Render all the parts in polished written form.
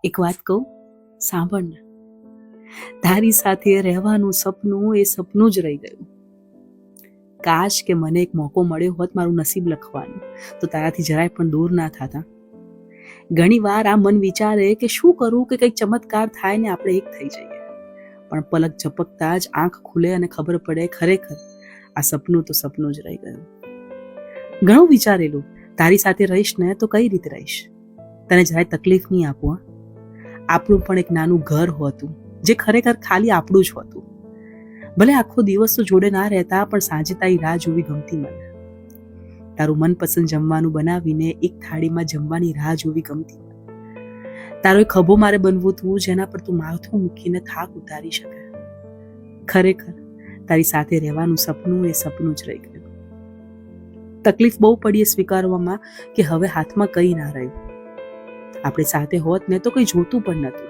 એક વાત કહું, સાંભળ ને. તારી સાથે રહેવાનું સપનું એ સપનું જ રહી ગયું. કાશ કે મને એક મોકો મળ્યો હોત મારું નસીબ લખવાનું, તો તારાથી જરાય પણ દૂર ના થતા. ઘણી વાર આ મન વિચારે કે શું કરું કે કંઈક ચમત્કાર થાય ને આપણે એક થઈ જઈએ, પણ પલક ઝપકતા જ આંખ ખુલે અને ખબર પડે ખરેખર આ સપનું તો સપનું જ રહી ગયું. ઘણું વિચારેલું, તારી સાથે રહીશ ને તો કઈ રીતે રહીશ, તને જરાય તકલીફ નહીં આપું. આપણું પણ એક નાનું ઘર હોતું જે ખરેખર ખાલી આપણું જ હોતું. ભલે આખો દિવસ તો જોડે ના રહેતા, પણ સાંજે તારી રાહ જોવી ગમતી મને. તારું મનપસંદ જમવાનું બનાવીને એક થાળીમાં જમવાની રાહ જોવી ગમતી મને. તારો એક ખભો મારે બનવું તું જેના પર તું માથું મૂકીને થાક ઉતારી શકે. ખરેખર તારી સાથે રહેવાનું સપનું એ સપનું જ રહી ગયું. તકલીફ બહુ પડી સ્વીકારવામાં કે હવે હાથમાં કંઈ ના રહ્યું. આપણે સાથે હોત ને તો કંઈ જોતું પણ નહોતું,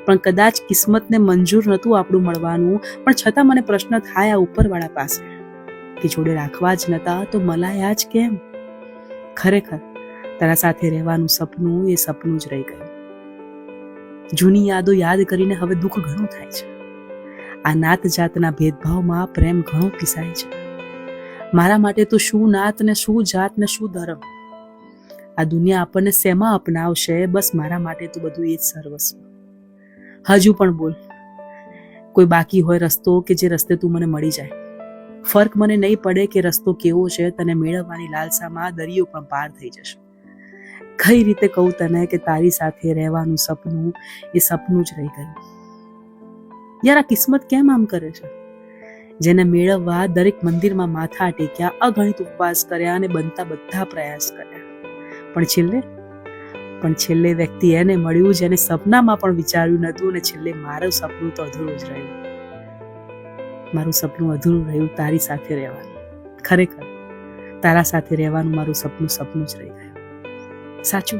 પણ કદાચ કિસ્મતને મંજૂર નહોતું આપણું મળવાનું. પણ છતાં મને પ્રશ્ન થાય આ ઉપરવાળા પાસે કે જોડે રાખવા જ નહોતા તો મલાયા જ કેમ? ખરેખર તારા સાથે રહેવાનું સપનું એ સપનું જ રહી ગયું. જૂની યાદો યાદ કરીને હવે દુઃખ ઘણું થાય છે. આ નાત જાતના ભેદભાવમાં પ્રેમ ઘણો પીસાય છે. મારા માટે તો શું નાત ને શું જાત ને શું ધર્મ, આ દુનિયા આપણને શેમાં અપનાવશે? બસ મારા માટે તો બધું એ જ સર્વસ્વ. હજુ પણ બોલ, કોઈ બાકી હોય રસ્તો કે જે રસ્તે તું મને મળી જાય. ફર્ક મને નહીં પડે કે રસ્તો કેવો છે, તને મેળવવાની લાલસામાં દરિયો પણ પાર થઈ જશે. કઈ રીતે કહું તને કે તારી સાથે રહેવાનું સપનું એ સપનું જ રહી ગયું. યાર, આ કિસ્મત કેમ આમ કરે છે? જેને મેળવવા દરેક મંદિરમાં માથા ટેક્યા, અગણિત ઉપવાસ કર્યા અને બનતા બધા પ્રયાસ કર્યા, પણ છેલ્લે વ્યક્તિ એને મળ્યું જેને સપનામાં પણ વિચાર્યું નહોતું. અને છેલ્લે મારું સપનું તો અધૂરું જ રહ્યું. મારું સપનું અધૂરું રહ્યું તારી સાથે રહેવાનું. ખરેખર તારા સાથે રહેવાનું મારું સપનું સપનું જ રહી ગયું. સાચું.